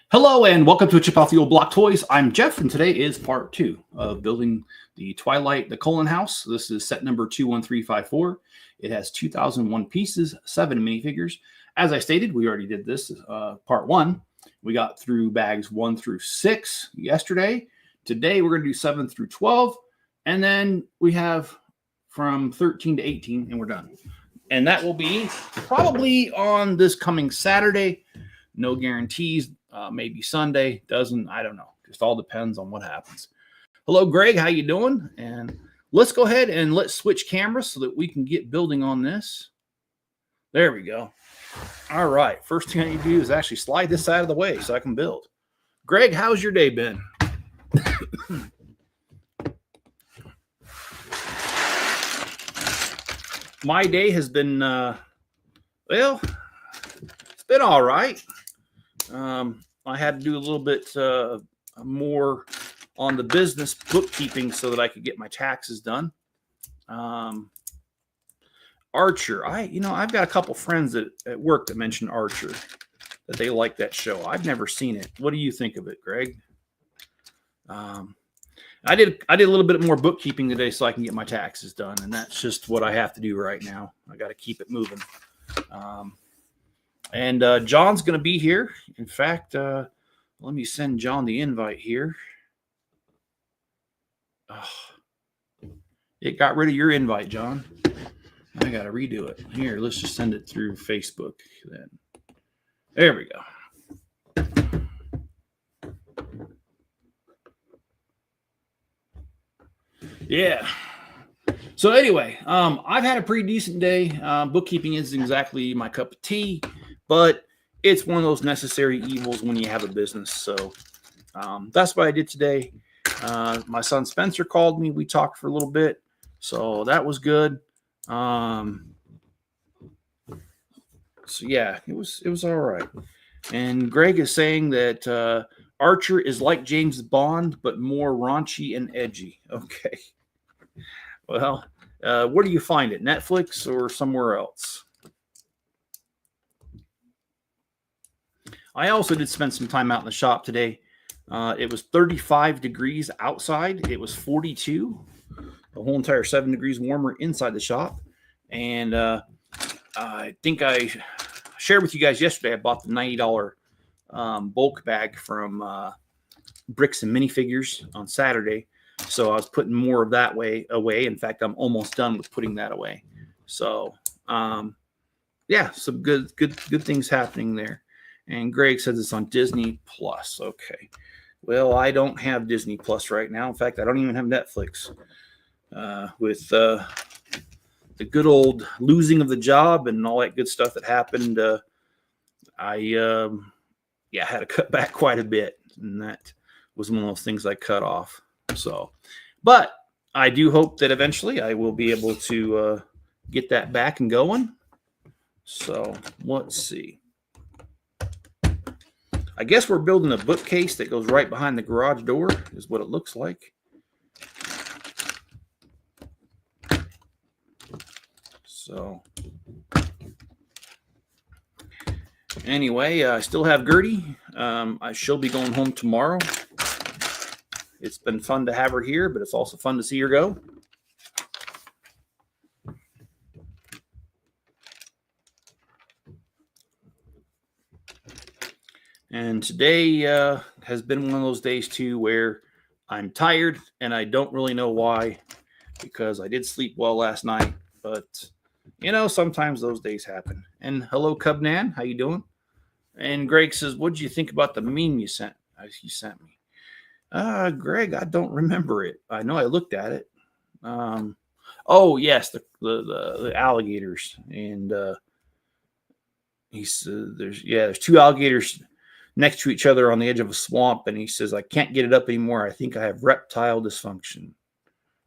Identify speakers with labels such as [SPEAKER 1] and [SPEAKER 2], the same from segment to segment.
[SPEAKER 1] Hello and welcome to Chip Off the Old Block Toys. I'm Jeff, and today is part 2 of building the Twilight The Cullen House. This is set number 21354. It has 2001 pieces, 7 minifigures. As I stated, we already did this part 1. We got through bags 1 through 6 yesterday. Today we're going to do 7 through 12, and then we have from 13 to 18, and we're done. And that will be probably on this coming Saturday. No guarantees. Maybe Sunday, I don't know. Just all depends on what happens. Hello, Greg. How you doing? And let's go ahead and let's switch cameras so that we can get building on this. There we go. All right. First thing I need to do is actually slide this out of the way so I can build. Greg, how's your day been? My day has been, well, it's been all right. I had to do a little bit more on the business bookkeeping so that I could get my taxes done. Archer, I've got a couple friends at work that mentioned Archer, that they like that show. I've never seen it. What do you think of it, Greg? I did a little bit more bookkeeping today so I can get my taxes done, and that's just what I have to do right now. I got to keep it moving. And John's going to be here. In fact, let me send John the invite here. Oh, it got rid of your invite, John. I got to redo it. Here, let's just send it through Facebook then. There we go. Yeah. So anyway, I've had a pretty decent day. Bookkeeping isn't exactly my cup of tea, but it's one of those necessary evils when you have a business. So that's what I did today. My son Spencer called me. We talked for a little bit, so that was good. So yeah, it was all right. And Greg is saying that Archer is like James Bond, but more raunchy and edgy. Okay. Well, where do you find it? Netflix or somewhere else? I also did spend some time out in the shop today. It was 35 degrees outside. It was 42, the whole entire 7 degrees warmer inside the shop. And I think I shared with you guys yesterday, I bought the $90 bulk bag from Bricks and Minifigures on Saturday. So I was putting more of that away. In fact, I'm almost done with putting that away. So yeah, some good things happening there. And Greg says it's on Disney Plus. Okay. Well, I don't have Disney Plus right now. In fact, I don't even have Netflix. With the good old losing of the job and all that good stuff that happened, I had to cut back quite a bit. And that was one of those things I cut off. So, but I do hope that eventually I will be able to get that back and going. So let's see. I guess we're building a bookcase that goes right behind the garage door is what it looks like. So anyway, I still have Gertie. She'll be going home tomorrow. It's been fun to have her here, but it's also fun to see her go. And today has been one of those days, too, where I'm tired, and I don't really know why, because I did sleep well last night. But, sometimes those days happen. And hello, Cubnan. How you doing? And Greg says, what did you think about the meme you sent me? Greg, I don't remember it. I know I looked at it. Oh, yes, the alligators. And he says there's 2 alligators next to each other on the edge of a swamp, and he says, I can't get it up anymore. I think I have reptile dysfunction.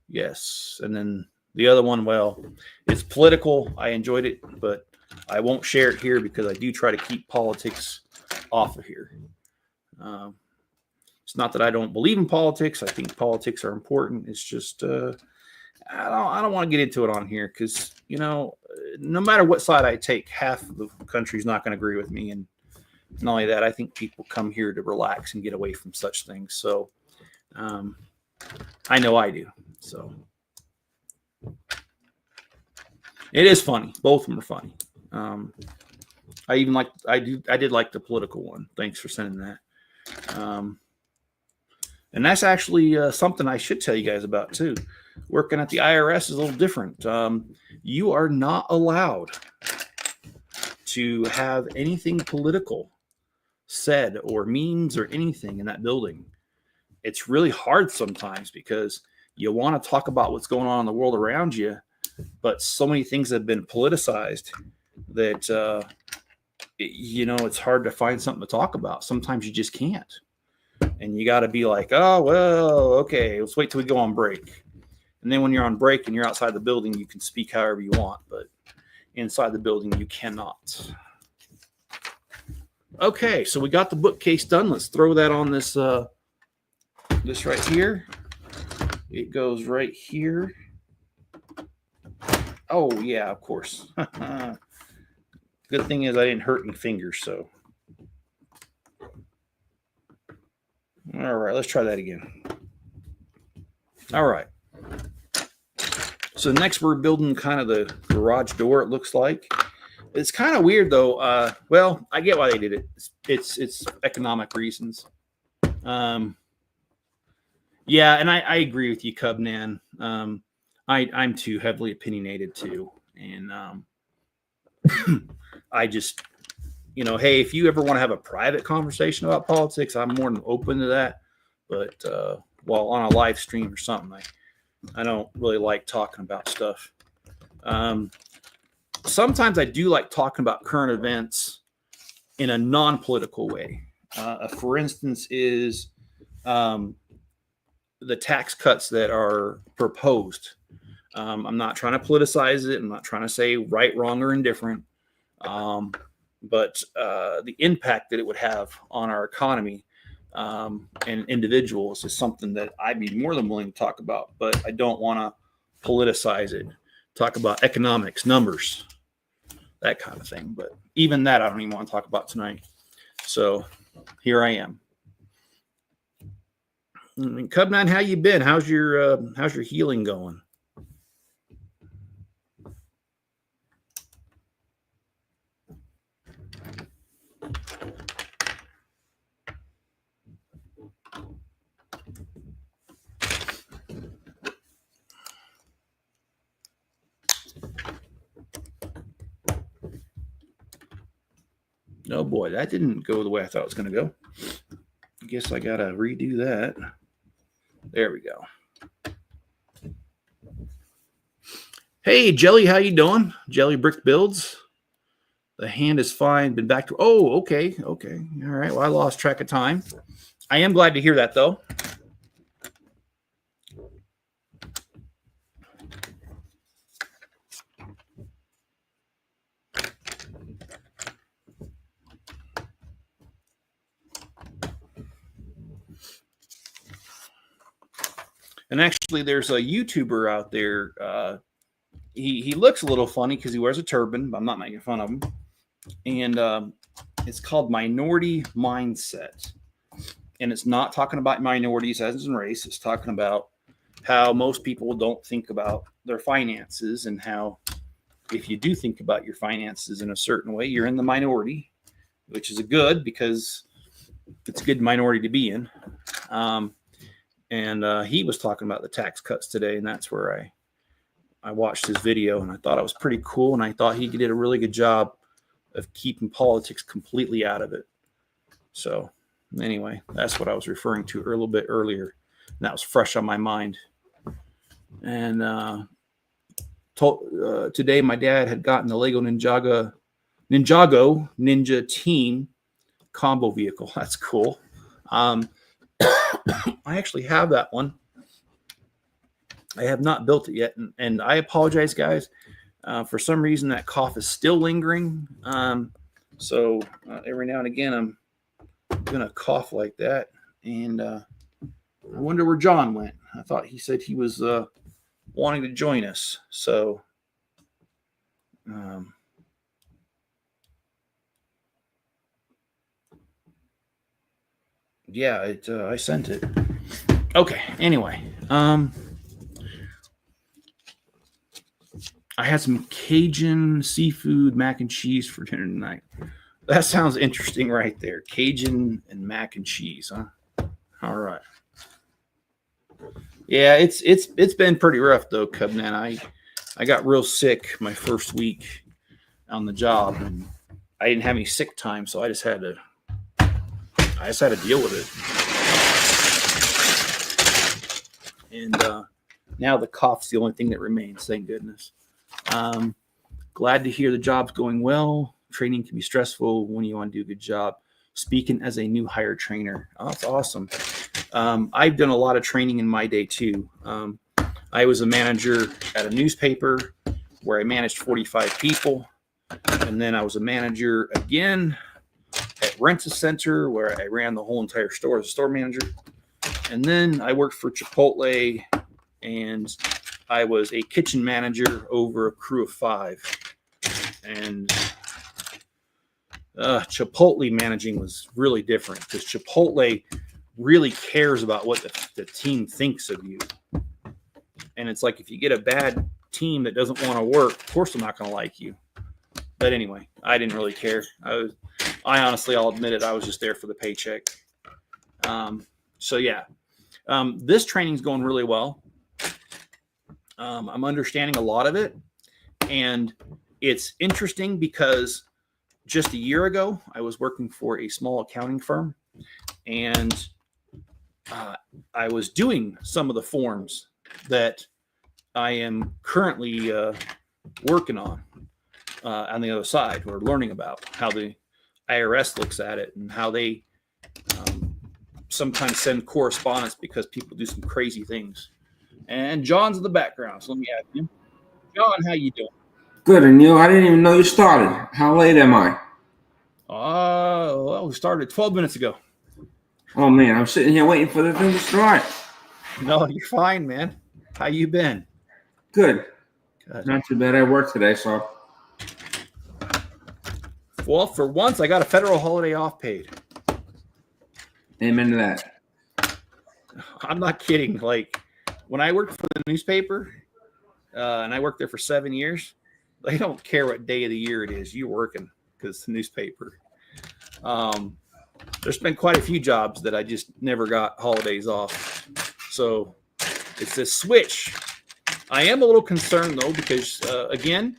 [SPEAKER 1] Yes. And then the other one, well, it's political. I enjoyed it, but I won't share it here because I do try to keep politics off of here. It's not that I don't believe in politics. I think politics are important. It's just I don't want to get into it on here because, no matter what side I take, half of the country is not going to agree with me. And Not only that, I think people come here to relax and get away from such things. So I know I do. So it is funny. Both of them are funny. I did like the political one. Thanks for sending that. And that's actually something I should tell you guys about too. Working at the IRS is a little different. You are not allowed to have anything political said or memes or anything in that building. It's really hard sometimes because you want to talk about what's going on in the world around you, but so many things have been politicized that it's hard to find something to talk about. Sometimes you just can't. And you got to be like, oh, well, okay, let's wait till we go on break. And then when you're on break and you're outside the building, you can speak however you want. But inside the building, you cannot. Okay, so we got the bookcase done. Let's throw that on this this right here. It goes right here. Oh, yeah, of course. Good thing is I didn't hurt any fingers, so. All right, let's try that again. All right. So next we're building kind of the garage door, it looks like. It's kind of weird though. Well, I get why they did it. It's economic reasons. Yeah, and I agree with you, Cubnan. I'm too heavily opinionated too. And I just, hey, if you ever want to have a private conversation about politics, I'm more than open to that. But while on a live stream or something, I don't really like talking about stuff. Sometimes I do like talking about current events in a non-political way. For instance, is the tax cuts that are proposed. I'm not trying to politicize it. I'm not trying to say right, wrong, or indifferent. But the impact that it would have on our economy and individuals is something that I'd be more than willing to talk about. But I don't want to politicize it. Talk about economics, numbers, that kind of thing. But even that, I don't even want to talk about tonight. So here I am. Cubman, how you been? How's your healing going? Oh boy, that didn't go the way I thought it was going to go. I guess I got to redo that. There we go. Hey, Jelly, how you doing? Jelly Brick Builds. The hand is fine. Been back to... Oh, okay. All right. Well, I lost track of time. I am glad to hear that, though. And actually, there's a YouTuber out there. He looks a little funny because he wears a turban, but I'm not making fun of him. And it's called Minority Mindset. And it's not talking about minorities as in race. It's talking about how most people don't think about their finances and how if you do think about your finances in a certain way, you're in the minority, which is a good because it's a good minority to be in. And he was talking about the tax cuts today, and that's where I watched his video, and I thought it was pretty cool, and I thought he did a really good job of keeping politics completely out of it. So anyway, that's what I was referring to a little bit earlier, and that was fresh on my mind. And today my dad had gotten the Lego Ninjago Ninja Team combo vehicle. That's cool. I actually have that one. I have not built it yet, and I apologize, guys. For some reason, that cough is still lingering. So every now and again, I'm going to cough like that. And I wonder where John went. I thought he said he was wanting to join us. So Yeah, I sent it. Okay. Anyway, I had some Cajun seafood mac and cheese for dinner tonight. That sounds interesting right there. Cajun and mac and cheese, huh? All right. Yeah, it's been pretty rough though, Cubman. I got real sick my first week on the job, and I didn't have any sick time, so I just had to deal with it. And now the cough's the only thing that remains. Thank goodness. Glad to hear the job's going well. Training can be stressful when you want to do a good job. Speaking as a new hire trainer. Oh, that's awesome. I've done a lot of training in my day too. I was a manager at a newspaper where I managed 45 people. And then I was a manager again at Rent-A-Center where I ran the whole entire store as a store manager. And then I worked for Chipotle, and I was a kitchen manager over a crew of 5. And Chipotle managing was really different because Chipotle really cares about what the team thinks of you. And it's like if you get a bad team that doesn't want to work, of course they're not going to like you. But anyway, I didn't really care. I honestly, I'll admit it, I was just there for the paycheck. So yeah, this training's going really well. I'm understanding a lot of it, and it's interesting because just a year ago, I was working for a small accounting firm, and I was doing some of the forms that I am currently working on the other side. We're learning about how the IRS looks at it and how they sometimes send correspondence because people do some crazy things. And John's in the background, so let me ask him. John, how you doing?
[SPEAKER 2] Good, and you? I didn't even know you started. How late am I?
[SPEAKER 1] Well, we started 12 minutes ago.
[SPEAKER 2] Oh man, I'm sitting here waiting for the thing to start.
[SPEAKER 1] No, you're fine, man. How you been?
[SPEAKER 2] Good.
[SPEAKER 1] Good.
[SPEAKER 2] Not too bad. I worked today, so.
[SPEAKER 1] Well, for once, I got a federal holiday off paid.
[SPEAKER 2] Amen to that.
[SPEAKER 1] I'm not kidding. Like, when I worked for the newspaper, and I worked there for 7 years, they don't care what day of the year it is. You're working because it's the newspaper. There's been quite a few jobs that I just never got holidays off. So it's this switch. I am a little concerned, though, because, again,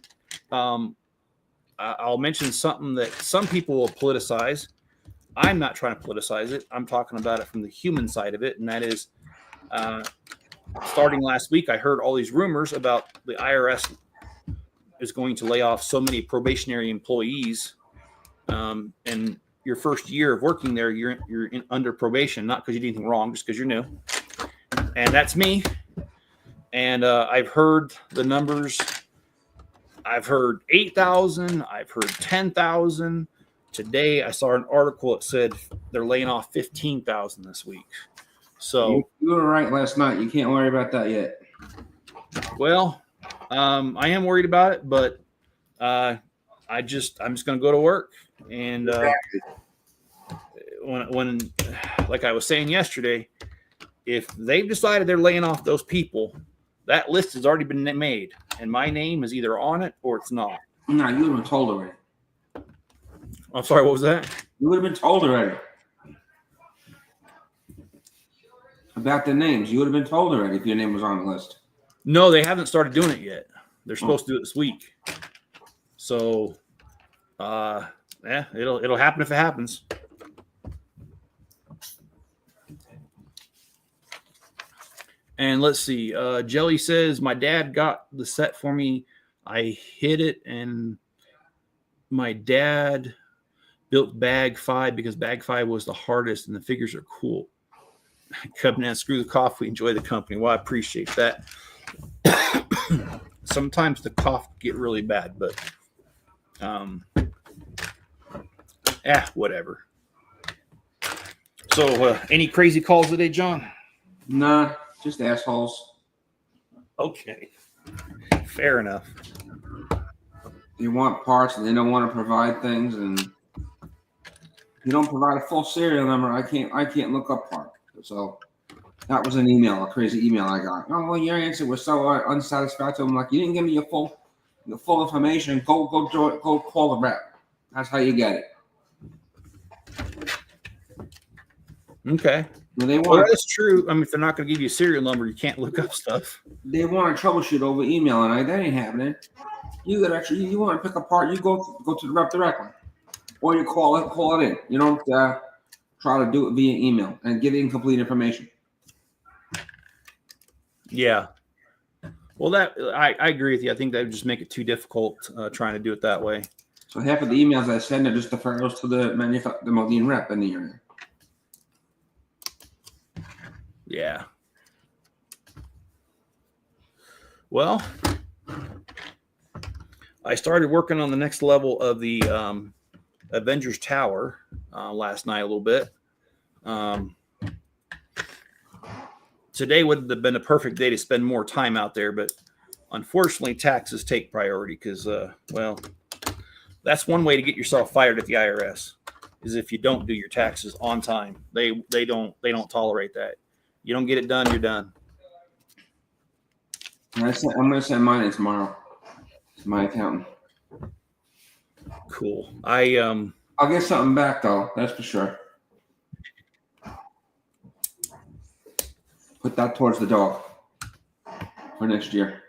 [SPEAKER 1] I'll mention something that some people will politicize. I'm not trying to politicize it. I'm talking about it from the human side of it, and that is starting last week, I heard all these rumors about the IRS is going to lay off so many probationary employees, and your first year of working there, you're under probation, not because you did anything wrong, just because you're new. And that's me. And I've heard the numbers. I've heard 8,000. I've heard 10,000. Today, I saw an article that said they're laying off 15,000 this week. So
[SPEAKER 2] you were right last night. You can't worry about that yet.
[SPEAKER 1] Well, I am worried about it, but I'm just going to go to work. And when, like I was saying yesterday, if they've decided they're laying off those people, that list has already been made, and my name is either on it or it's not.
[SPEAKER 2] No, you would have been told already.
[SPEAKER 1] I'm sorry, what was that?
[SPEAKER 2] You would have been told already. About the names. You would have been told already if your name was on the list.
[SPEAKER 1] No, they haven't started doing it yet. They're supposed to do it this week. So, yeah, it'll happen if it happens. And let's see. Jelly says, my dad got the set for me. I hid it, and my dad built bag 5 because bag 5 was the hardest, and the figures are cool. Come down, screw the cough. We enjoy the company. Well, I appreciate that. Sometimes the cough get really bad, but whatever. So, any crazy calls today, John?
[SPEAKER 2] Nah, just assholes.
[SPEAKER 1] Okay, fair enough.
[SPEAKER 2] They want parts and they don't want to provide things, and You don't provide a full serial number, I can't look up part. So that was an email, a crazy email I got. Oh, well, your answer was so unsatisfactory. I'm like, you didn't give me your full information. Go call the rep. That's how you get it.
[SPEAKER 1] Okay.
[SPEAKER 2] Well, they
[SPEAKER 1] Well,
[SPEAKER 2] want
[SPEAKER 1] that's true. I mean, if they're not going to give you a serial number, you can't look up stuff.
[SPEAKER 2] they want to troubleshoot over email, and that ain't happening. You got actually you want to pick apart, you go to the rep directly, or you call it in. You don't try to do it via email and give incomplete information.
[SPEAKER 1] Yeah. Well, that I agree with you. I think that would just make it too difficult trying to do it that way.
[SPEAKER 2] So half of the emails I send are just deferrals to the Modine rep in the area.
[SPEAKER 1] Yeah. Well, I started working on the next level of the Avengers Tower last night a little bit. Today would have been a perfect day to spend more time out there, but unfortunately, taxes take priority because, well, that's one way to get yourself fired at the IRS is if you don't do your taxes on time. They don't tolerate that. You don't get it done, you're done.
[SPEAKER 2] I'm gonna send mine in tomorrow to my accountant.
[SPEAKER 1] Cool.
[SPEAKER 2] I'll get something back though, that's for sure. Put that towards the dog for next year.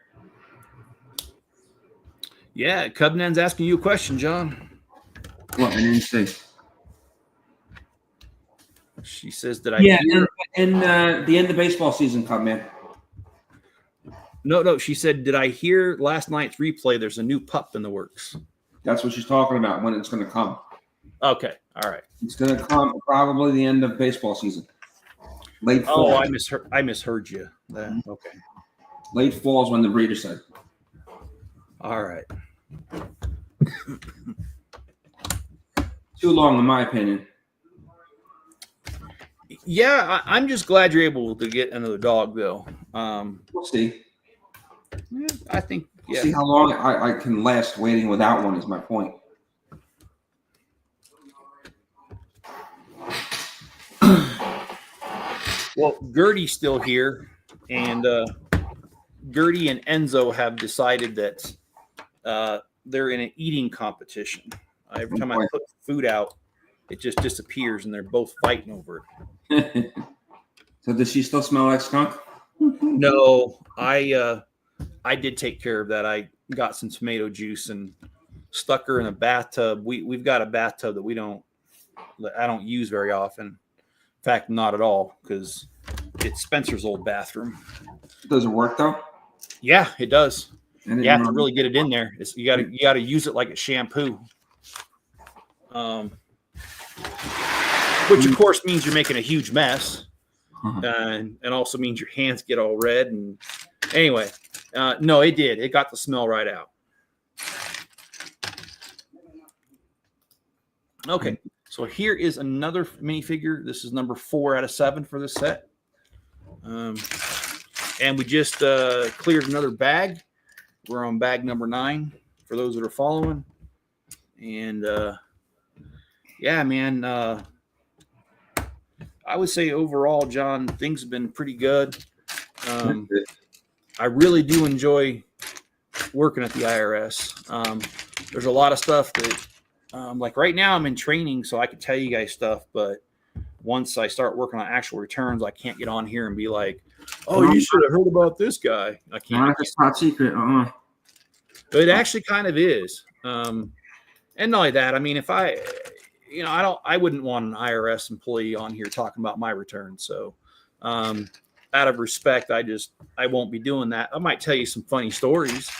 [SPEAKER 1] Yeah, Cubnan's asking you a question, John.
[SPEAKER 2] What? I didn't see.
[SPEAKER 1] She says, "Did I?"
[SPEAKER 2] Yeah, and the end of baseball season come in.
[SPEAKER 1] No. She said, "Did I hear last night's replay? There's a new pup in the works."
[SPEAKER 2] That's what she's talking about. When it's going to come.
[SPEAKER 1] Okay. All right.
[SPEAKER 2] It's going to come probably the end of baseball season. Late fall.
[SPEAKER 1] Oh, I misheard you. Okay.
[SPEAKER 2] Late fall is when the breeder said.
[SPEAKER 1] All right.
[SPEAKER 2] Too long, in my opinion.
[SPEAKER 1] Yeah, I'm just glad you're able to get another dog, though.
[SPEAKER 2] We'll see.
[SPEAKER 1] Yeah, I think. Yeah.
[SPEAKER 2] See how long I can last waiting without one is my point.
[SPEAKER 1] Well, Gertie's still here, and Gertie and Enzo have decided that they're in an eating competition. Every time I put food out, it just disappears, and they're both fighting over it.
[SPEAKER 2] So does she still smell like skunk?
[SPEAKER 1] No, I did take care of that. I got some tomato juice and stuck her in a bathtub. We've got a bathtub that I don't use very often. In fact, not at all, because it's Spencer's old bathroom.
[SPEAKER 2] Does it work though?
[SPEAKER 1] Yeah, it does. You have to really get it in there. You got to use it like a shampoo. Which of course means you're making a huge mess, and also means your hands get all red. And anyway, no, it did. It got the smell right out. Okay, so here is another minifigure. This is number 4 out of 7 for this set. And we just cleared another bag. We're on bag number 9 for those that are following. And yeah, man, I would say overall, John, things have been pretty good. I really do enjoy working at the IRS. There's a lot of stuff that, like right now I'm in training, so I can tell you guys stuff, but once I start working on actual returns, I can't get on here and be like, oh, you should have heard about this guy. I can't.
[SPEAKER 2] It's top secret.
[SPEAKER 1] But it actually kind of is. And not only that, I mean, if I wouldn't want an IRS employee on here talking about my return. So out of respect, I won't be doing that. I might tell you some funny stories.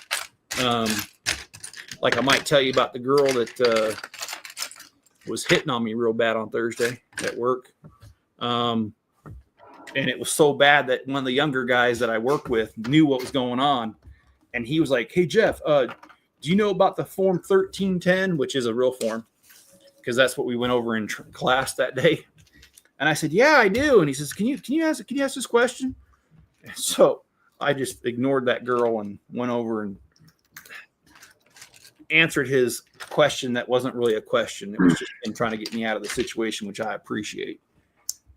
[SPEAKER 1] Like I might tell you about the girl that was hitting on me real bad on Thursday at work. And it was so bad that one of the younger guys that I work with knew what was going on. And he was like, hey, Jeff, do you know about the form 1310, which is a real form? Because that's what we went over in class that day. And I said, yeah, I do. And he says, can you ask this question? And so I just ignored that girl and went over and answered his question that wasn't really a question. It was just him trying to get me out of the situation, which I appreciate.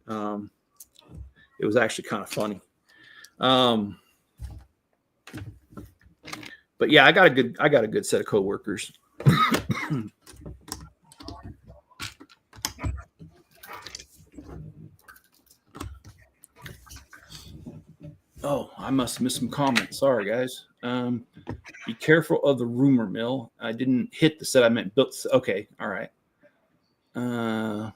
[SPEAKER 1] It was actually kind of funny. But yeah, I got a good set of coworkers. Oh, I must have missed some comments. Sorry, guys. Be careful of the rumor mill. I didn't hit the set. I meant built. Okay, all right. The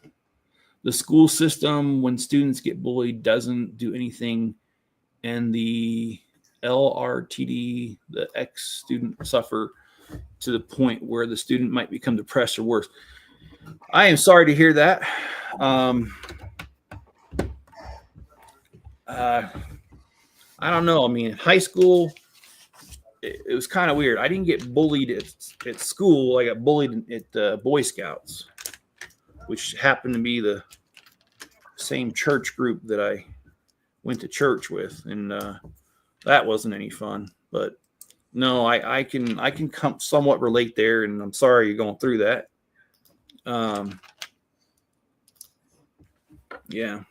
[SPEAKER 1] school system, when students get bullied, doesn't do anything, and the LRTD, the ex-student, suffer to the point where the student might become depressed or worse. I am sorry to hear that. I don't know. I mean, in high school, it was kind of weird. I didn't get bullied at school. I got bullied at Boy Scouts, which happened to be the same church group that I went to church with, and that wasn't any fun. But no, I can somewhat relate there, and I'm sorry you're going through that. Yeah,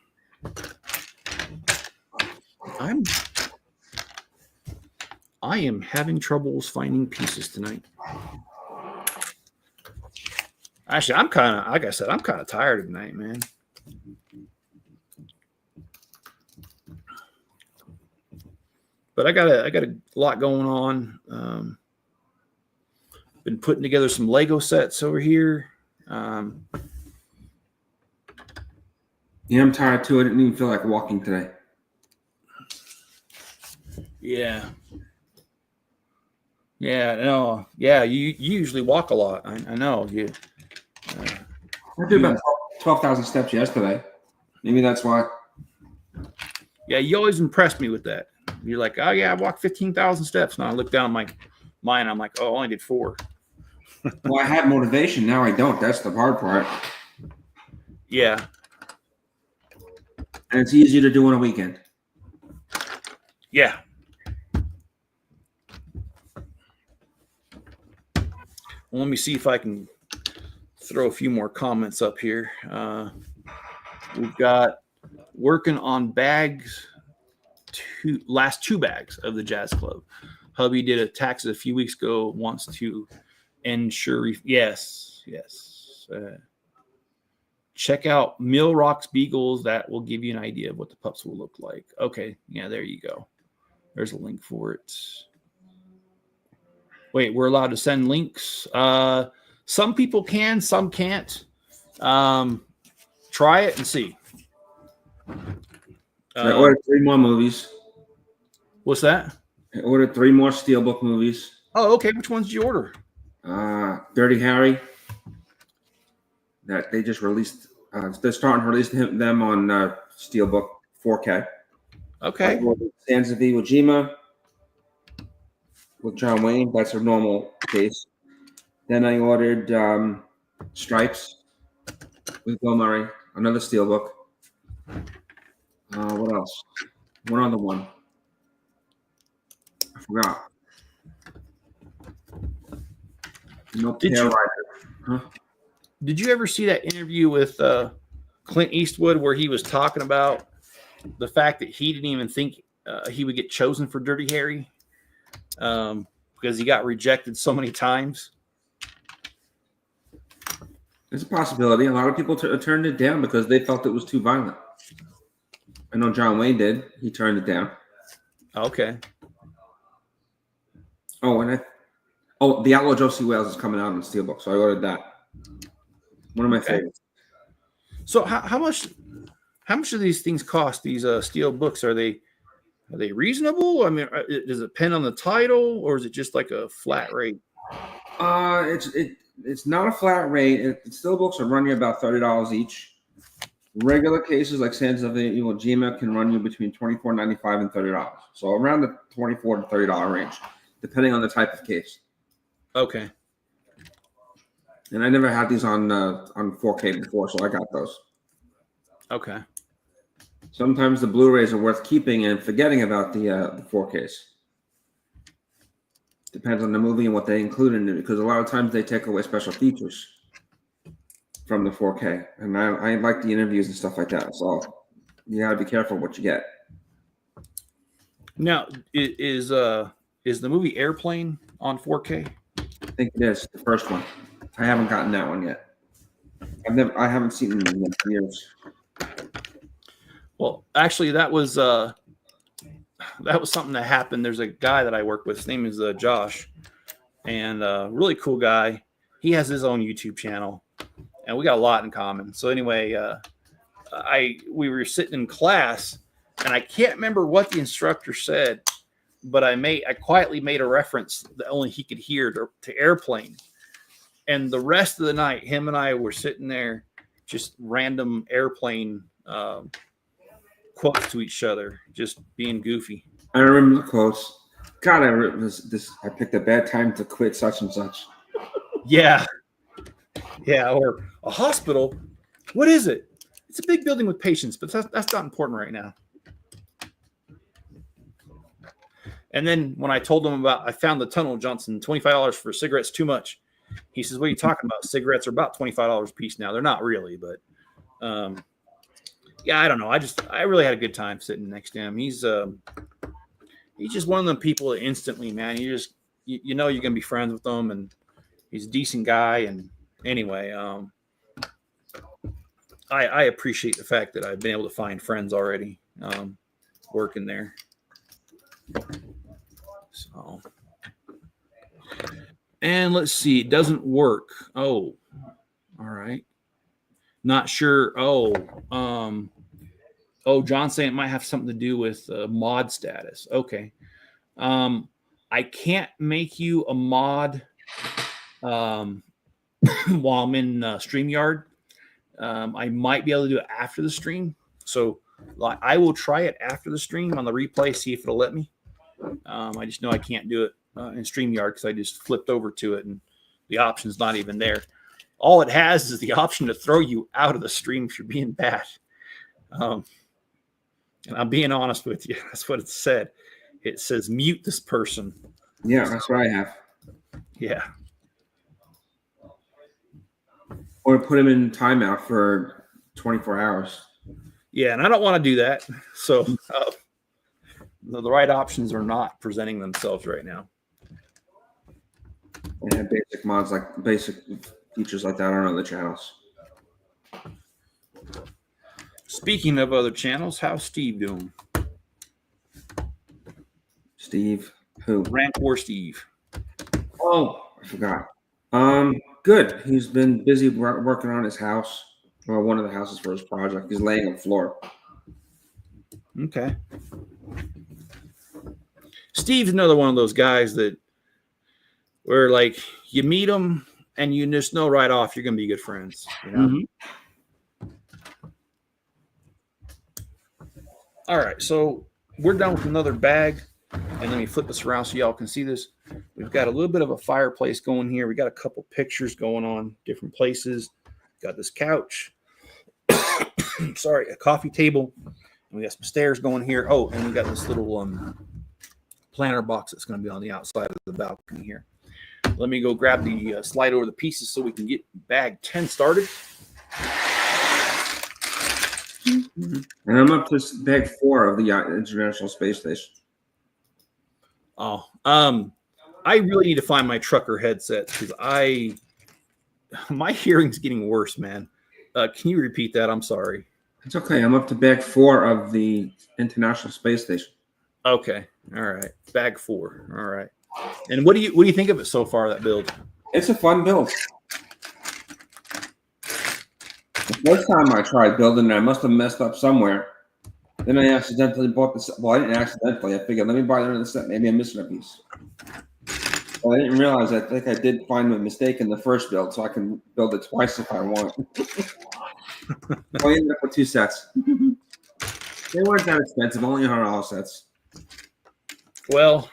[SPEAKER 1] I am having troubles finding pieces tonight. Actually, I'm kind of, like I said, I'm kind of tired tonight, man. But I got a lot going on. Been putting together some Lego sets over here.
[SPEAKER 2] Yeah, I'm tired too. I didn't even feel like walking today.
[SPEAKER 1] Yeah. Yeah, no. Yeah, you usually walk a lot. I know. You.
[SPEAKER 2] I did about 12,000 steps yesterday. Maybe that's why.
[SPEAKER 1] Yeah, you always impress me with that. You're like, oh yeah, I walked 15,000 steps. Now I look down my mine. I'm like, oh, I only did 4.
[SPEAKER 2] Well, I had motivation. Now I don't. That's the hard part.
[SPEAKER 1] Yeah.
[SPEAKER 2] And it's easier to do on a weekend.
[SPEAKER 1] Yeah. Well, let me see if I can throw a few more comments up here. We've got working on bags, last 2 bags of the Jazz Club. Hubby did a taxes a few weeks ago, wants to ensure. Yes. Check out Mill Rocks Beagles. That will give you an idea of what the pups will look like. Okay. Yeah, there you go. There's a link for it. Wait, we're allowed to send links. Some people can, some can't. Try it and see.
[SPEAKER 2] I ordered 3 more movies.
[SPEAKER 1] What's that?
[SPEAKER 2] I ordered 3 more Steelbook movies.
[SPEAKER 1] Oh, okay. Which ones did you order?
[SPEAKER 2] Dirty Harry. That they just released. They're starting to release them on Steelbook 4K.
[SPEAKER 1] Okay.
[SPEAKER 2] I ordered Sands of Iwo Jima with John Wayne. That's a normal case. Then I ordered Stripes with Bill Murray. Another Steelbook. What else? One other one. I forgot. Nope.
[SPEAKER 1] Did you ever see that interview with Clint Eastwood where he was talking about the fact that he didn't even think he would get chosen for Dirty Harry because he got rejected so many times?
[SPEAKER 2] It's a possibility. A lot of people turned it down because they felt it was too violent. I know John Wayne did. He turned it down.
[SPEAKER 1] Okay.
[SPEAKER 2] Oh, The Outlaw Josie Wales is coming out on Steelbook, so I ordered that. One of my favorites.
[SPEAKER 1] So how much do these things cost? These steel books, are they reasonable? I mean, does it depend on the title, or is it just like a flat rate?
[SPEAKER 2] It's not a flat rate. Steelbooks will run you about $30 each. Regular cases like Sands of Iwo Jima can run you between $24.95 and $30. So around the $24 to $30 range, depending on the type of case.
[SPEAKER 1] Okay.
[SPEAKER 2] And I never had these on 4K before, so I got those.
[SPEAKER 1] Okay.
[SPEAKER 2] Sometimes the Blu-rays are worth keeping and forgetting about the 4Ks. Depends on the movie and what they include in it, because a lot of times they take away special features from the 4K, and I like the interviews and stuff like that. So you gotta be careful what you get.
[SPEAKER 1] Now, is the movie Airplane on 4K?
[SPEAKER 2] I think it is the first one. I haven't gotten that one yet. I haven't seen it in years.
[SPEAKER 1] Well, actually, that was something that happened. There's a guy that I work with. His name is Josh, and really cool guy. He has his own YouTube channel, and we got a lot in common. So anyway, we were sitting in class, and I can't remember what the instructor said, but I quietly made a reference that only he could hear to Airplane. And the rest of the night, him and I were sitting there, just random Airplane quotes to each other, just being goofy.
[SPEAKER 2] I remember the quotes. God, I picked a bad time to quit such and such.
[SPEAKER 1] Yeah. Or a hospital. What is it? It's a big building with patients, but that's not important right now. And then when I told him I found the Tunnel Johnson, $25 for cigarettes, too much. He says, "What are you talking about? Cigarettes are about $25 a piece now. They're not really, but yeah, I don't know. I really had a good time sitting next to him. He's just one of them people that instantly, man, you know you're gonna be friends with him, and he's a decent guy. And anyway, I appreciate the fact that I've been able to find friends already working there. So, and let's see, it doesn't work. Oh, all right. Not sure. John saying it might have something to do with mod status. Okay. I can't make you a mod while I'm in StreamYard. I might be able to do it after the stream. So I will try it after the stream on the replay, see if it'll let me. I just know I can't do it in StreamYard because I just flipped over to it and the option's not even there. All it has is the option to throw you out of the stream if you're being bad. And I'm being honest with you. That's what it said. It says mute this person.
[SPEAKER 2] Yeah, that's what I have.
[SPEAKER 1] Yeah.
[SPEAKER 2] Or put him in timeout for 24 hours.
[SPEAKER 1] Yeah, and I don't want to do that. So the right options are not presenting themselves right now.
[SPEAKER 2] And have basic mods, like basic features like that on other channels.
[SPEAKER 1] Speaking of other channels, how's Steve doing?
[SPEAKER 2] Steve, who?
[SPEAKER 1] Rank War Steve.
[SPEAKER 2] Oh, I forgot. Good. He's been busy working on his house, or one of the houses for his project. He's laying on the floor.
[SPEAKER 1] Okay. Steve's another one of those guys that where like you meet him and you just know right off you're gonna be good friends. You know? Mm-hmm. All right, so we're done with another bag, and let me flip this around so y'all can see this. We've got a little bit of a fireplace going here. We got a couple pictures going on different places. Got this couch. Sorry, a coffee table. And we got some stairs going here. Oh, and we got this little planter box that's going to be on the outside of the balcony here. Let me go grab the slide over the pieces so we can get bag 10 started.
[SPEAKER 2] And I'm up to bag 4 of the International Space Station.
[SPEAKER 1] Oh, I really need to find my trucker headset because my hearing's getting worse, man. Can you repeat that? I'm sorry.
[SPEAKER 2] It's okay. I'm up to bag 4 of the International Space Station.
[SPEAKER 1] Okay. All right. Bag 4. All right. And what do you think of it so far, that build?
[SPEAKER 2] It's a fun build. The first time I tried building it, I must have messed up somewhere. Then I accidentally bought this. Well, I didn't accidentally. I figured, let me buy another set. Maybe I'm missing a piece. Well, I didn't realize. I think I did find a mistake in the first build, so I can build it twice if I want. I ended up with 2 sets. They weren't that expensive, only $100 sets.
[SPEAKER 1] Well,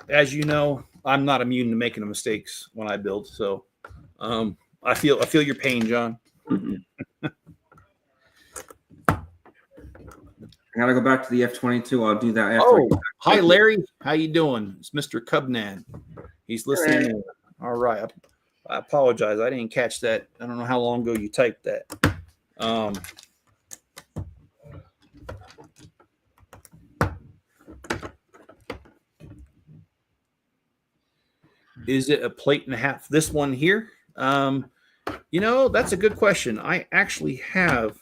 [SPEAKER 1] as you know, I'm not immune to making mistakes when I build, so I feel your pain, John.
[SPEAKER 2] I gotta go back to the F-22. I'll do that after.
[SPEAKER 1] Oh, hi, Larry. How you doing? It's Mr. Cubnan. He's listening in. All right. I apologize. I didn't catch that. I don't know how long ago you typed that. Is it a plate and a half? This one here? That's a good question. I actually have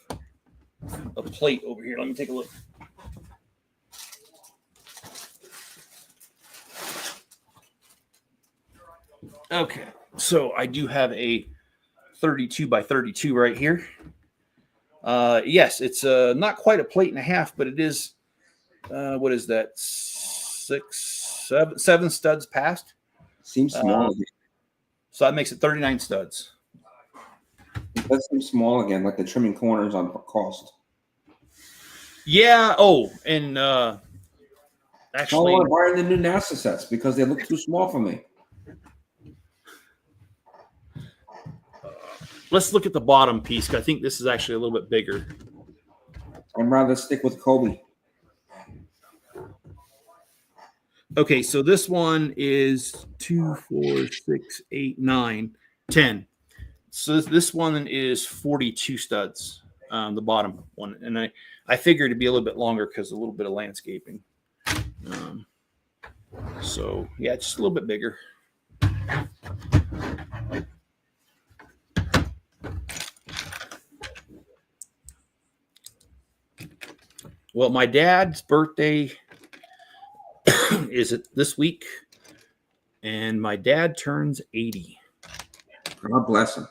[SPEAKER 1] a plate over here. Let me take a look. Okay, so I do have a 32 by 32 right here. Yes, it's not quite a plate and a half, but it is. What is that? Seven studs past.
[SPEAKER 2] Seems small.
[SPEAKER 1] So that makes it 39 studs.
[SPEAKER 2] It does seem small again, like the trimming corners on cost.
[SPEAKER 1] Yeah. Oh, and actually,
[SPEAKER 2] I want to buy the new NASA sets because they look too small for me.
[SPEAKER 1] Let's look at the bottom piece. I think this is actually a little bit bigger.
[SPEAKER 2] I'd rather stick with Kobe.
[SPEAKER 1] Okay, so this one is 2, 4, 6, 8, 9, 10. So this one is 42 studs, the bottom one. And I figured it'd be a little bit longer because a little bit of landscaping. So, yeah, just a little bit bigger. Well, my dad's birthday is it this week, and my dad turns 80.
[SPEAKER 2] God bless him.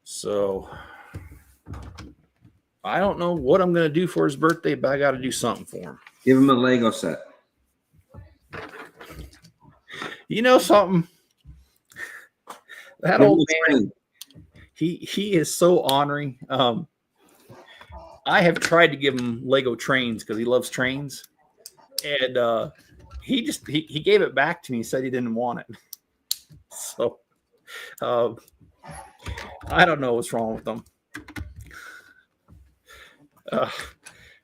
[SPEAKER 1] So I don't know what I'm going to do for his birthday, but I got to do something for him.
[SPEAKER 2] Give him a Lego set.
[SPEAKER 1] You know something? That old man, he is so ornery. I have tried to give him Lego trains because he loves trains, and he gave it back to me. He said he didn't want it. So I don't know what's wrong with them.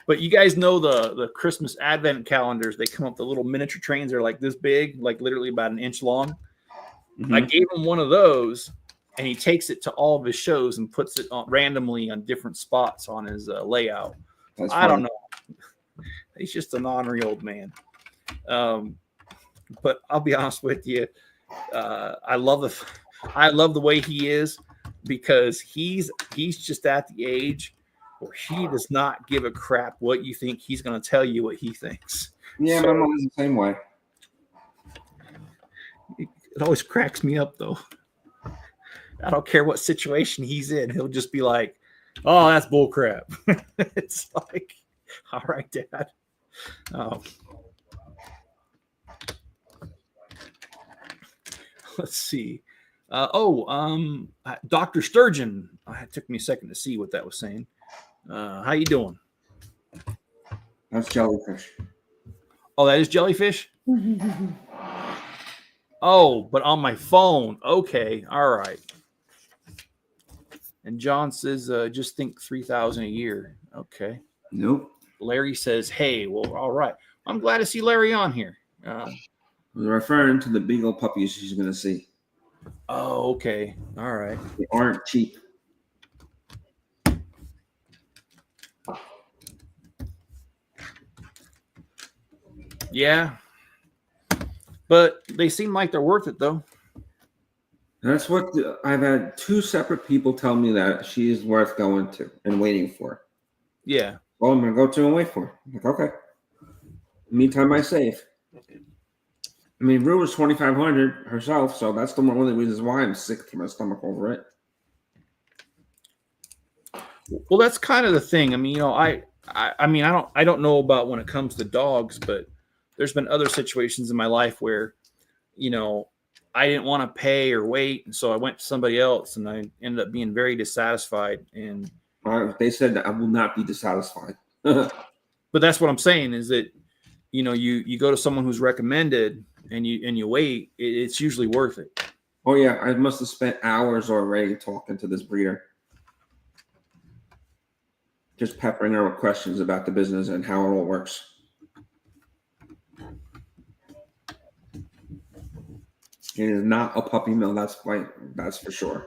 [SPEAKER 1] But you guys know the Christmas advent calendars. They come up, the little miniature trains are like this big, like literally about an inch long. Mm-hmm. I gave him one of those, and he takes it to all of his shows and puts it randomly on different spots on his layout. I don't know. He's just an ornery old man. But I'll be honest with you. I love the way he is, because he's just at the age where he does not give a crap what you think. He's going to tell you what he thinks.
[SPEAKER 2] Yeah, my mom is the same way.
[SPEAKER 1] It always cracks me up, though. I don't care what situation he's in. He'll just be like, "Oh, that's bull crap." It's like, all right, Dad. Let's see. Dr. Sturgeon. It took me a second to see what that was saying. How you doing?
[SPEAKER 2] That's jellyfish.
[SPEAKER 1] Oh, that is jellyfish? Oh, but on my phone. Okay. All right. And John says, just think 3,000 a year. Okay.
[SPEAKER 2] Nope.
[SPEAKER 1] Larry says, hey, well, all right. I'm glad to see Larry on here.
[SPEAKER 2] We're referring to the beagle puppies she's going to see.
[SPEAKER 1] Oh, okay. All right.
[SPEAKER 2] They aren't cheap.
[SPEAKER 1] Yeah. But they seem like they're worth it, though.
[SPEAKER 2] That's what I've had two separate people tell me that she is worth going to and waiting for.
[SPEAKER 1] Yeah.
[SPEAKER 2] Well, I'm going to go to and wait for her. I'm like, okay. Meantime, I save. I mean, Rue was $2,500 herself, so that's one of the reasons why I'm sick to my stomach over it.
[SPEAKER 1] Well, that's kind of the thing. I mean, I don't know about when it comes to dogs, but there's been other situations in my life where, I didn't want to pay or wait, and so I went to somebody else, and I ended up being very dissatisfied. And
[SPEAKER 2] they said that I will not be dissatisfied.
[SPEAKER 1] But that's what I'm saying is that, you go to someone who's recommended, and you wait, it's usually worth it.
[SPEAKER 2] Oh yeah, I must have spent hours already talking to this breeder, just peppering her with questions about the business and how it all works. It is not a puppy mill. That's for sure.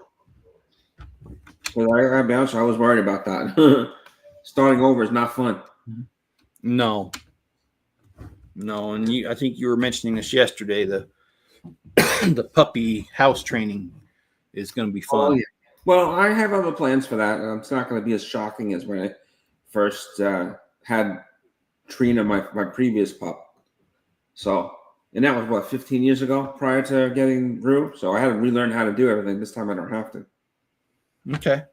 [SPEAKER 2] Well, I gotta be honest, I was worried about that. Starting over is not fun.
[SPEAKER 1] No, and I think you were mentioning this yesterday. The the puppy house training is going to be fun.
[SPEAKER 2] Oh, yeah. Well, I have other plans for that. It's not going to be as shocking as when I first had Trina, my previous pup. So, and that was what, 15 years ago prior to getting Rue. So I had to relearn how to do everything. This time I don't have to.
[SPEAKER 1] Okay.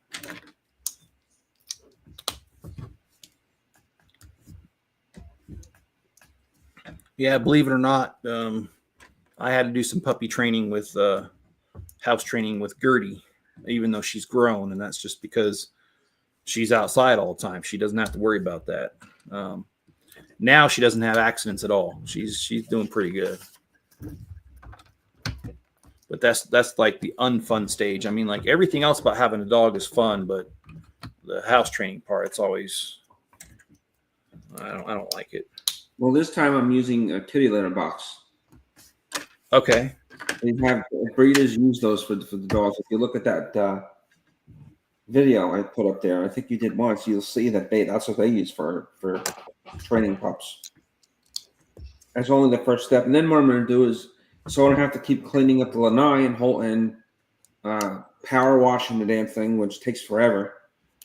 [SPEAKER 1] Yeah, believe it or not, I had to do some puppy training with house training with Gertie, even though she's grown, and that's just because she's outside all the time. She doesn't have to worry about that. Now she doesn't have accidents at all. She's doing pretty good. But that's like the unfun stage. I mean, like everything else about having a dog is fun, but the house training part, it's always I don't like it.
[SPEAKER 2] Well, this time I'm using a kitty litter box.
[SPEAKER 1] Okay.
[SPEAKER 2] They have breeders use those for the dogs. If you look at that video I put up there, I think you did once. You'll see that that's what they use for training pups. That's only the first step, and then what I'm going to do is, so I don't have to keep cleaning up the lanai and power washing the damn thing, which takes forever.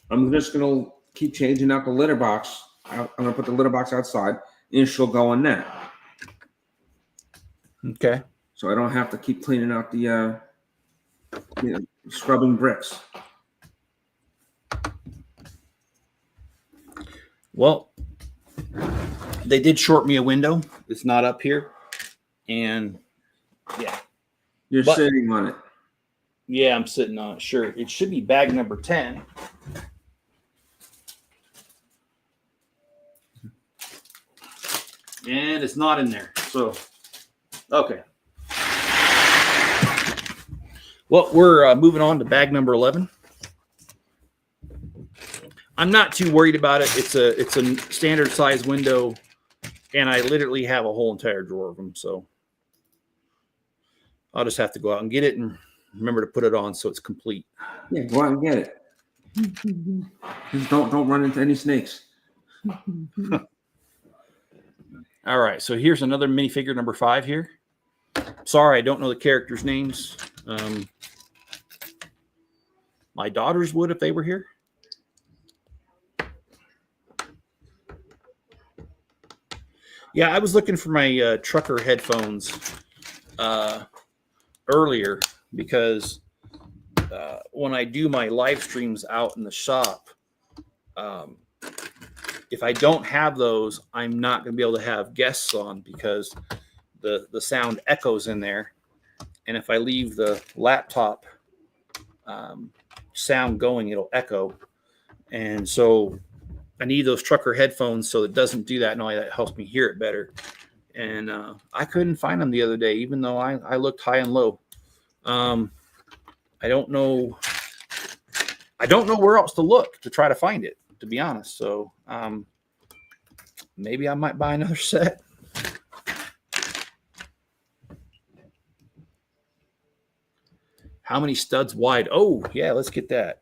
[SPEAKER 2] I'm just going to keep changing out the litter box. I'm going to put the litter box outside, and she'll go in there.
[SPEAKER 1] Okay.
[SPEAKER 2] So I don't have to keep cleaning out the scrubbing bricks.
[SPEAKER 1] Well, they did short me a window. It's not up here. And yeah.
[SPEAKER 2] You're sitting on it.
[SPEAKER 1] Yeah, I'm sitting on it. Sure. It should be bag number 10. And it's not in there. So, okay. Well, we're moving on to bag number 11. I'm not too worried about it. It's a standard size window, and I literally have a whole entire drawer of them. So I'll just have to go out and get it and remember to put it on so it's complete.
[SPEAKER 2] Yeah, go out and get it. Just don't run into any snakes.
[SPEAKER 1] All right, so here's another minifigure number 5 here. Sorry, I don't know the characters' names. My daughters would if they were here. Yeah, I was looking for my trucker headphones earlier because when I do my live streams out in the shop, if I don't have those, I'm not going to be able to have guests on because the sound echoes in there. And if I leave the laptop sound going, it'll echo. And so I need those trucker headphones so it doesn't do that. And only that helps me hear it better. And I couldn't find them the other day, even though I looked high and low. I don't know where else to look to try to find it, to be honest. So maybe I might buy another set. How many studs wide? Oh, yeah, let's get that.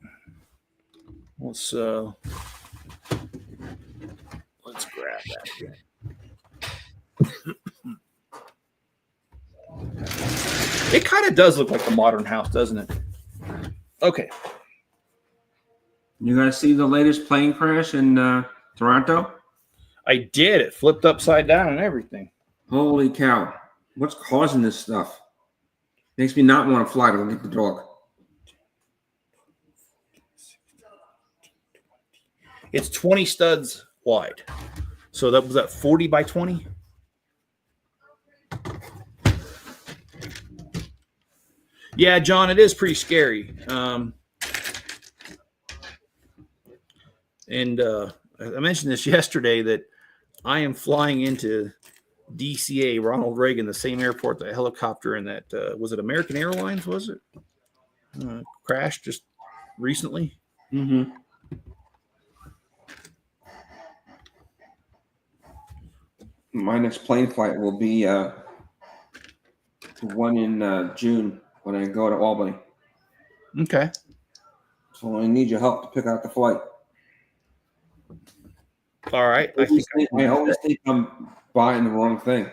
[SPEAKER 1] Let's grab that. It kind of does look like a modern house, doesn't it? Okay.
[SPEAKER 2] You guys see the latest plane crash in Toronto?
[SPEAKER 1] I did. It flipped upside down and everything.
[SPEAKER 2] Holy cow. What's causing this stuff? Makes me not want to fly to go get the dog.
[SPEAKER 1] It's 20 studs wide. So that was 40 by 20? Yeah, John, it is pretty scary. And I mentioned this yesterday that I am flying into DCA, Ronald Reagan, the same airport, the helicopter in that, was it American Airlines, was it? Crashed just recently.
[SPEAKER 2] Mm-hmm. My next plane flight will be one in June when I go to Albany.
[SPEAKER 1] Okay.
[SPEAKER 2] So I need your help to pick out the flight.
[SPEAKER 1] All right.
[SPEAKER 2] I always think I'm buying the wrong thing.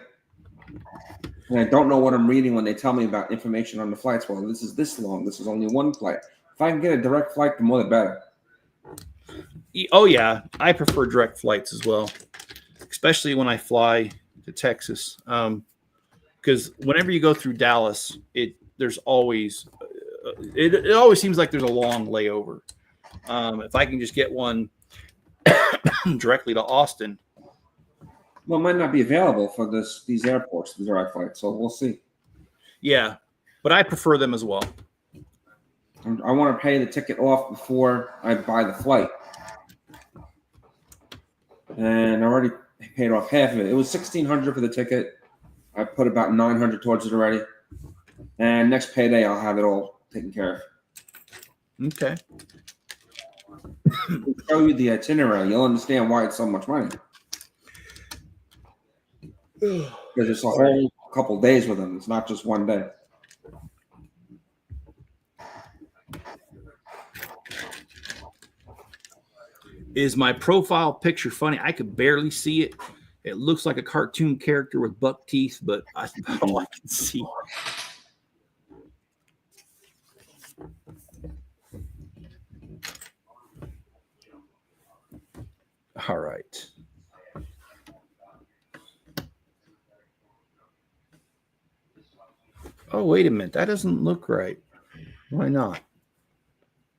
[SPEAKER 2] And I don't know what I'm reading when they tell me about information on the flights. Well, this is this long. This is only one flight. If I can get a direct flight, the more the better.
[SPEAKER 1] Oh yeah, I prefer direct flights as well, especially when I fly to Texas. Because whenever you go through Dallas, it always seems like there's a long layover. If I can just get one directly to Austin.
[SPEAKER 2] Well, it might not be available for these airports, the direct flight. So we'll see.
[SPEAKER 1] Yeah, but I prefer them as well.
[SPEAKER 2] I want to pay the ticket off before I buy the flight. And I already paid off half of it. It was $1,600 for the ticket. I put about $900 towards it already. And next payday, I'll have it all taken care of.
[SPEAKER 1] Okay.
[SPEAKER 2] I'll show you the itinerary. You'll understand why it's so much money. Because it's a whole couple days with them. It's not just one day.
[SPEAKER 1] Is my profile picture funny? I could barely see it. It looks like a cartoon character with buck teeth, but that's all I can see. All right. Oh, wait a minute. That doesn't look right. Why not?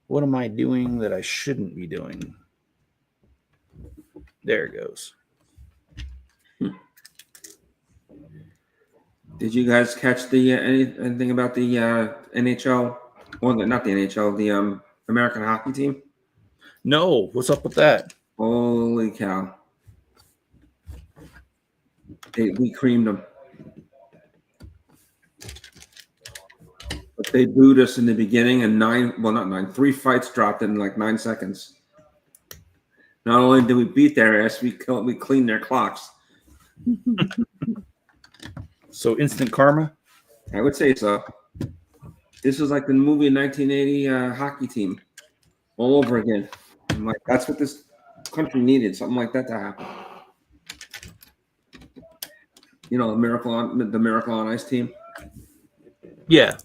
[SPEAKER 1] What am I doing that I shouldn't be doing? There it goes.
[SPEAKER 2] Did you guys catch the anything about the NHL? Well, not the NHL, the American hockey team?
[SPEAKER 1] No, what's up with that?
[SPEAKER 2] Holy cow! We creamed them, but they booed us in the beginning, and 3 fights dropped in like 9 seconds. Not only did we beat their ass, we cleaned their clocks.
[SPEAKER 1] So instant karma?
[SPEAKER 2] I would say so. This was like the movie 1980 hockey team all over again. I'm like, that's what this country needed, something like that to happen. You know, the Miracle on Ice team.
[SPEAKER 1] Yeah.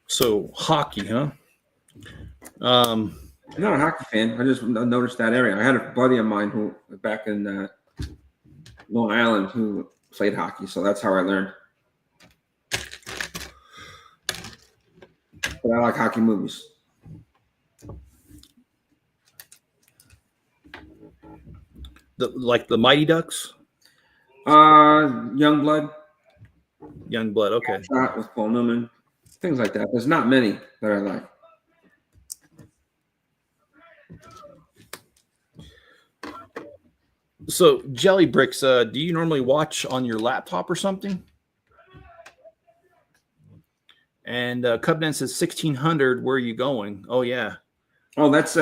[SPEAKER 1] So hockey, huh?
[SPEAKER 2] I'm not a hockey fan. I just noticed that area. I had a buddy of mine who back in Long Island who played hockey, so that's how I learned. But I like hockey movies.
[SPEAKER 1] Like the Mighty Ducks?
[SPEAKER 2] Youngblood.
[SPEAKER 1] Youngblood, okay.
[SPEAKER 2] Shot with Paul Newman. Things like that. There's not many that I like.
[SPEAKER 1] So Jelly Bricks, do you normally watch on your laptop or something? And Cubden says 1600. Where are you going? Oh yeah.
[SPEAKER 2] Oh, that's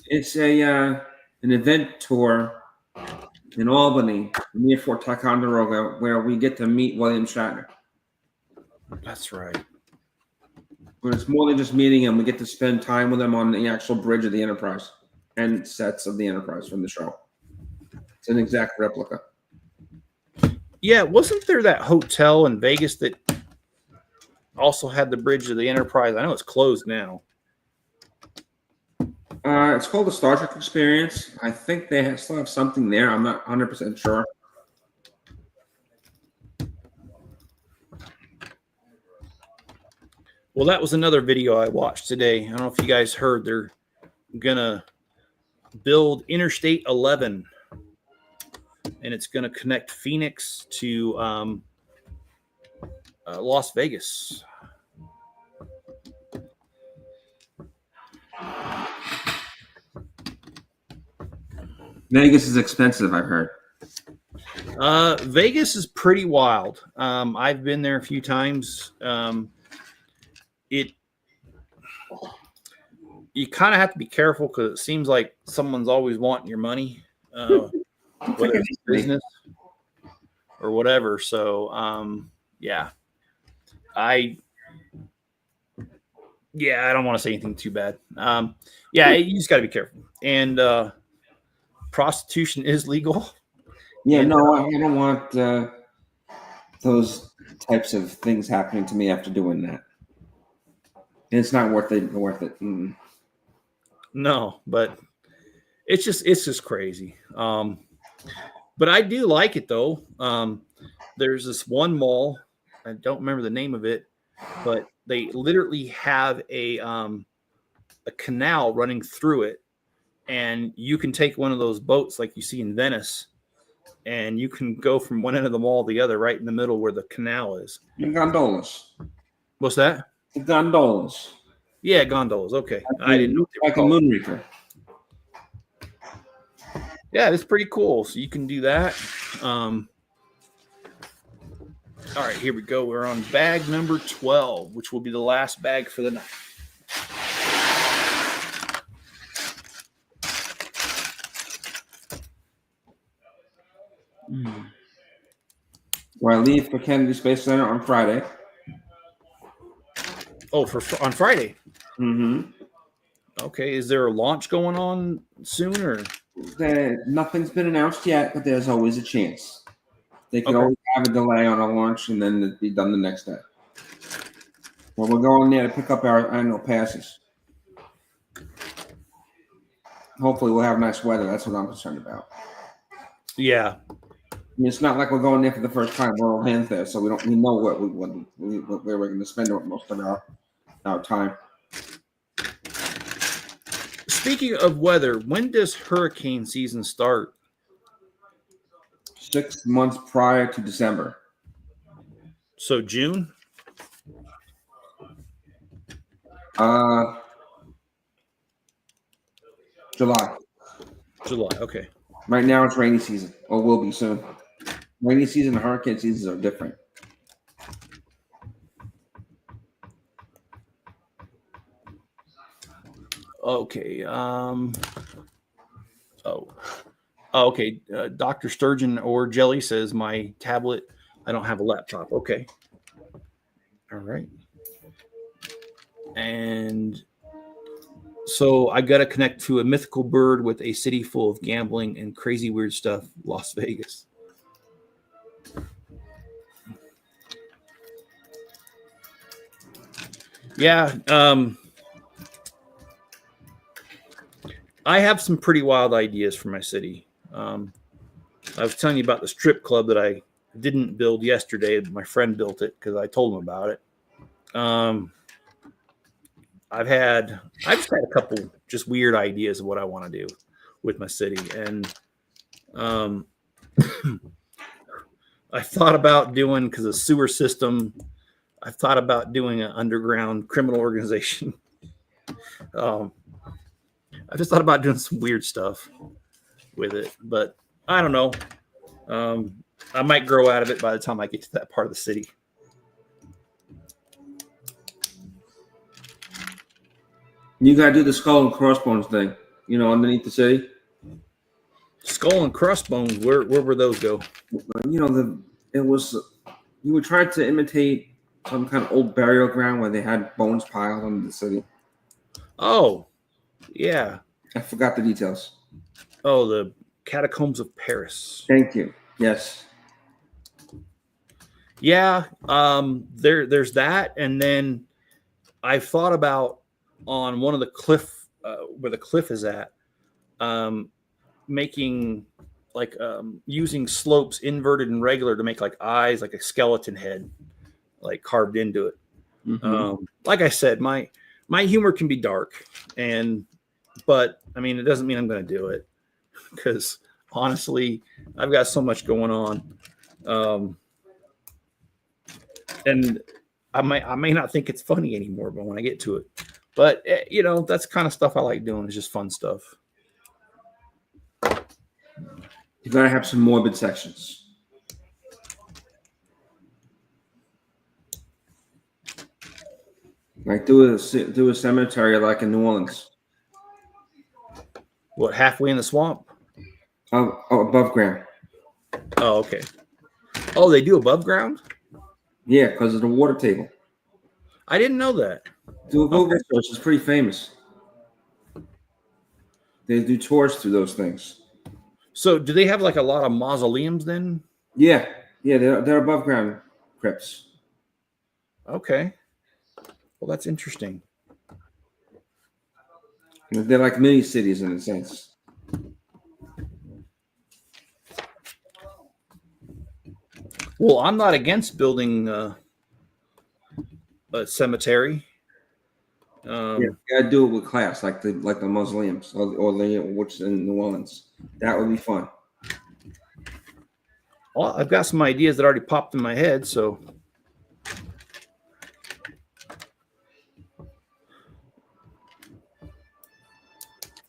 [SPEAKER 2] it's an event tour in Albany near Fort Ticonderoga where we get to meet William Shatner.
[SPEAKER 1] That's right.
[SPEAKER 2] But it's more than just meeting him. We get to spend time with him on the actual bridge of the Enterprise and sets of the Enterprise from the show. It's an exact replica.
[SPEAKER 1] Yeah, wasn't there that hotel in Vegas that also had the bridge of the Enterprise? I know it's closed now.
[SPEAKER 2] It's called the Star Trek Experience. I think they still have something there. I'm not 100% sure.
[SPEAKER 1] Well, that was another video I watched today. I don't know if you guys heard. They're going to build Interstate 11, and it's going to connect Phoenix to Las Vegas.
[SPEAKER 2] Vegas is expensive, I've heard.
[SPEAKER 1] Vegas is pretty wild. I've been there a few times. You kind of have to be careful because it seems like someone's always wanting your money. whether it's business or whatever. So, yeah, I don't want to say anything too bad. Yeah, you just got to be careful. And prostitution is legal.
[SPEAKER 2] Yeah,
[SPEAKER 1] And,
[SPEAKER 2] no, I don't want those types of things happening to me after doing that. And it's not worth it.
[SPEAKER 1] no, but it's just crazy. But I do like it though. There's this one mall. I don't remember the name of it, but they literally have a canal running through it, and you can take one of those boats like you see in Venice, and you can go from one end of the mall to the other, right in the middle where the canal is.
[SPEAKER 2] The gondolas.
[SPEAKER 1] What's that?
[SPEAKER 2] The gondolas.
[SPEAKER 1] Yeah, gondolas. Okay,
[SPEAKER 2] Like
[SPEAKER 1] I didn't know.
[SPEAKER 2] Like a moonraker.
[SPEAKER 1] Yeah, it's pretty cool. So you can do that. All right, here we go. We're on bag number 12, which will be the last bag for the night.
[SPEAKER 2] Where I leave for Kennedy Space Center on Friday.
[SPEAKER 1] Oh, on Friday.
[SPEAKER 2] Mm-hmm.
[SPEAKER 1] Okay, is there a launch going on soon, or
[SPEAKER 2] nothing's been announced yet? But there's always a chance. They could
[SPEAKER 1] Okay.
[SPEAKER 2] always have a delay on a launch, and then it'd be done the next day. Well, we're going there to pick up our annual passes. Hopefully, we'll have nice weather. That's what I'm concerned about.
[SPEAKER 1] Yeah.
[SPEAKER 2] I mean, it's not like we're going there for the first time. We're all hands there, so we know where we're going to spend most of our time.
[SPEAKER 1] Speaking of weather, when does hurricane season start?
[SPEAKER 2] 6 months prior to December.
[SPEAKER 1] So June?
[SPEAKER 2] July.
[SPEAKER 1] July, okay.
[SPEAKER 2] Right now it's rainy season, or will be soon. Rainy season and hurricane seasons are different.
[SPEAKER 1] Okay. Okay. Dr. Sturgeon or Jelly says my tablet. I don't have a laptop. Okay. All right. And so I got to connect to a mythical bird with a city full of gambling and crazy weird stuff, Las Vegas. Yeah. I have some pretty wild ideas for my city. I was telling you about the strip club that I didn't build yesterday. My friend built it because I told him about it. I've just had a couple just weird ideas of what I want to do with my city. And I thought about doing, because of the sewer system, I thought about doing an underground criminal organization. I just thought about doing some weird stuff with it, but I don't know. I might grow out of it by the time I get to that part of the city.
[SPEAKER 2] You got to do the skull and crossbones thing, underneath the city.
[SPEAKER 1] Skull and crossbones, where were those go?
[SPEAKER 2] You were trying to imitate some kind of old burial ground where they had bones piled in the city.
[SPEAKER 1] Oh, yeah.
[SPEAKER 2] I forgot the details.
[SPEAKER 1] Oh, the catacombs of Paris.
[SPEAKER 2] Thank you. Yes.
[SPEAKER 1] Yeah. There's that, and then I've thought about on one of the cliff where the cliff is at, making like using slopes inverted and regular to make like eyes, like a skeleton head, like carved into it. Mm-hmm. Like I said, my humor can be dark, but I mean, it doesn't mean I'm going to do it, because honestly, I've got so much going on, and I may not think it's funny anymore, but when I get to it, but that's the kind of stuff I like doing. Is just fun stuff.
[SPEAKER 2] You gotta have some morbid sections. Like do a cemetery like in New Orleans.
[SPEAKER 1] What, halfway in the swamp?
[SPEAKER 2] Above ground.
[SPEAKER 1] Oh, okay. Oh, they do above ground?
[SPEAKER 2] Yeah, because of the water table.
[SPEAKER 1] I didn't know that.
[SPEAKER 2] Do a Google
[SPEAKER 1] Okay.
[SPEAKER 2] search. It's pretty famous. They do tours through those things.
[SPEAKER 1] So do they have like a lot of mausoleums then?
[SPEAKER 2] Yeah, they're above ground crypts.
[SPEAKER 1] Okay. Well, that's interesting.
[SPEAKER 2] They're like mini cities in a sense.
[SPEAKER 1] Well, I'm not against building a cemetery.
[SPEAKER 2] Yeah, you gotta do it with class, like the mausoleums or the which in New Orleans. That would be fun.
[SPEAKER 1] Well, I've got some ideas that already popped in my head, so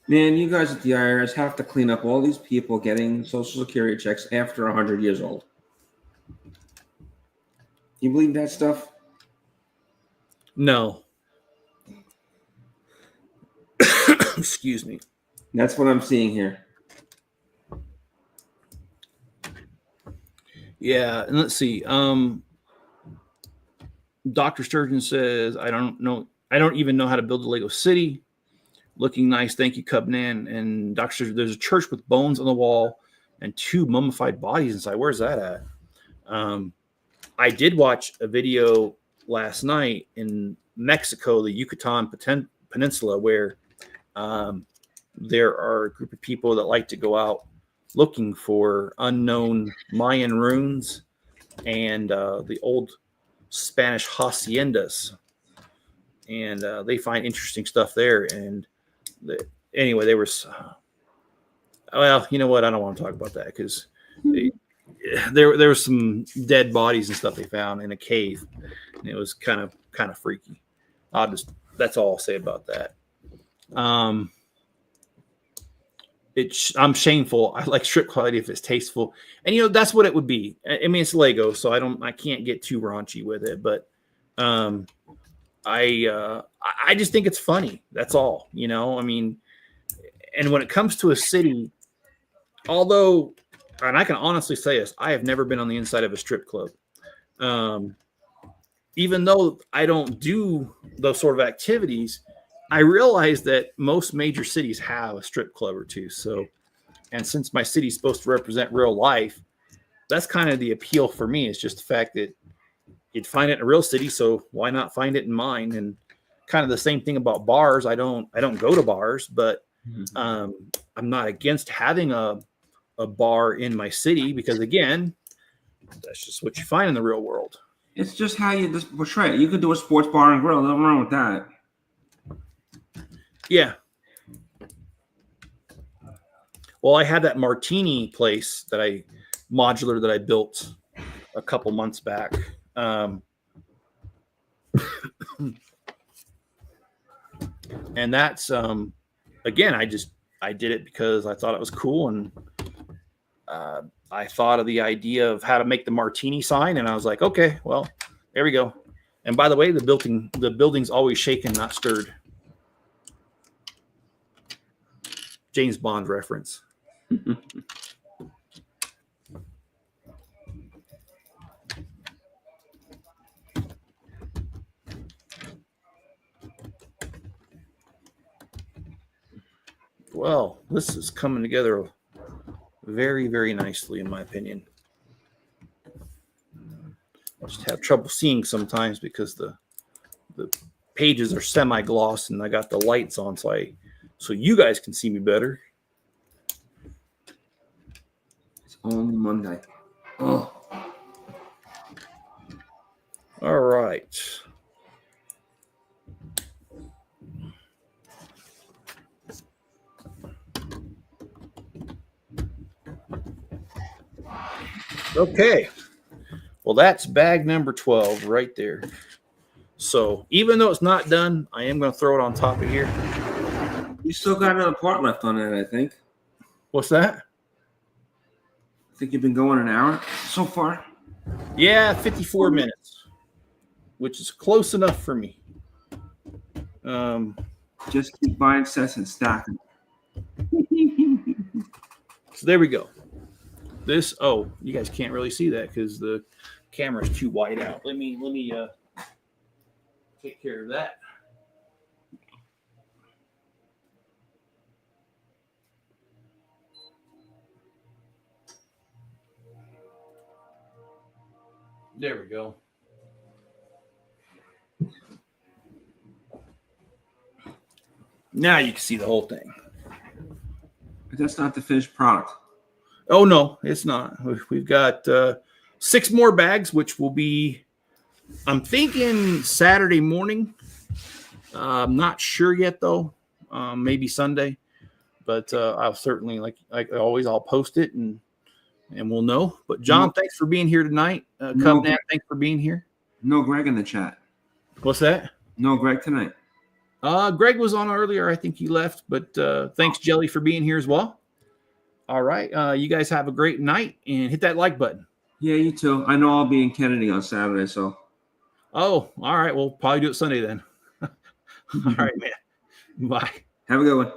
[SPEAKER 2] Man, you guys at the IRS have to clean up all these people getting Social Security checks after 100 years old. You believe that stuff?
[SPEAKER 1] no. Excuse me.
[SPEAKER 2] That's what I'm seeing here.
[SPEAKER 1] Yeah, and let's see. Dr. Sturgeon says, I don't even know how to build a Lego city. Looking nice. Thank you, Cubnan. And Dr. Sturgeon, there's a church with bones on the wall and 2 mummified bodies inside. Where's that at? I did watch a video last night in Mexico, the Yucatan Peninsula, where there are a group of people that like to go out looking for unknown Mayan ruins and the old Spanish haciendas. And they find interesting stuff there. And anyway, they were, well, you know what? I don't want to talk about that because there were some dead bodies and stuff they found in a cave. And it was kind of freaky. That's all I'll say about that. I'm shameful. I like strip quality if it's tasteful, and that's what it would be. I mean, it's Lego, so I can't get too raunchy with it, but I just think it's funny. That's all. I mean, and when it comes to a city, although, and I can honestly say this, I have never been on the inside of a strip club. Even though I don't do those sort of activities, I realize that most major cities have a strip club or two. So, and since my city's supposed to represent real life, that's kind of the appeal for me. It's just the fact that you'd find it in a real city, so why not find it in mine? And kind of the same thing about bars. I don't go to bars, but I'm not against having a bar in my city because, again, that's just what you find in the real world.
[SPEAKER 2] It's just how you just portray it. You could do a sports bar and grill. Nothing wrong with that.
[SPEAKER 1] Yeah. Well, I had that martini place modular that I built a couple months back. And that's, again, I did it because I thought it was cool. And I thought of the idea of how to make the martini sign. And I was like, okay, well, there we go. And by the way, the building's always shaken, not stirred. James Bond reference. Well, this is coming together very, very nicely, in my opinion. I just have trouble seeing sometimes because the pages are semi-gloss and I got the lights on, so you guys can see me better.
[SPEAKER 2] It's only Monday. Oh.
[SPEAKER 1] All right. Okay. Well, that's bag number 12 right there. So even though it's not done, I am going to throw it on top of here.
[SPEAKER 2] You still got another part left on that, I think.
[SPEAKER 1] What's that?
[SPEAKER 2] I think you've been going an hour so far.
[SPEAKER 1] Yeah, 54 minutes, which is close enough for me.
[SPEAKER 2] Just keep buying sets and stacking.
[SPEAKER 1] So there we go. This, oh, you guys can't really see that because the camera's too wide out. Let me take care of that. There we go. Now you can see the whole thing.
[SPEAKER 2] But that's not the finished product.
[SPEAKER 1] Oh, no, it's not. We've got 6 more bags, which will be, I'm thinking Saturday morning. I'm not sure yet, though. Maybe Sunday. But I'll certainly, like always, I'll post it and we'll know. But, John, thanks for being here tonight. Cubnat, thanks for being here.
[SPEAKER 2] No Greg in the chat.
[SPEAKER 1] What's that?
[SPEAKER 2] No Greg tonight.
[SPEAKER 1] Greg was on earlier. I think he left. But thanks, Jelly, for being here as well. All right. You guys have a great night and hit that like button.
[SPEAKER 2] Yeah, you too. I know I'll be in Kennedy on Saturday, so.
[SPEAKER 1] Oh, all right. We'll probably do it Sunday then. All right, man. Bye.
[SPEAKER 2] Have a good one.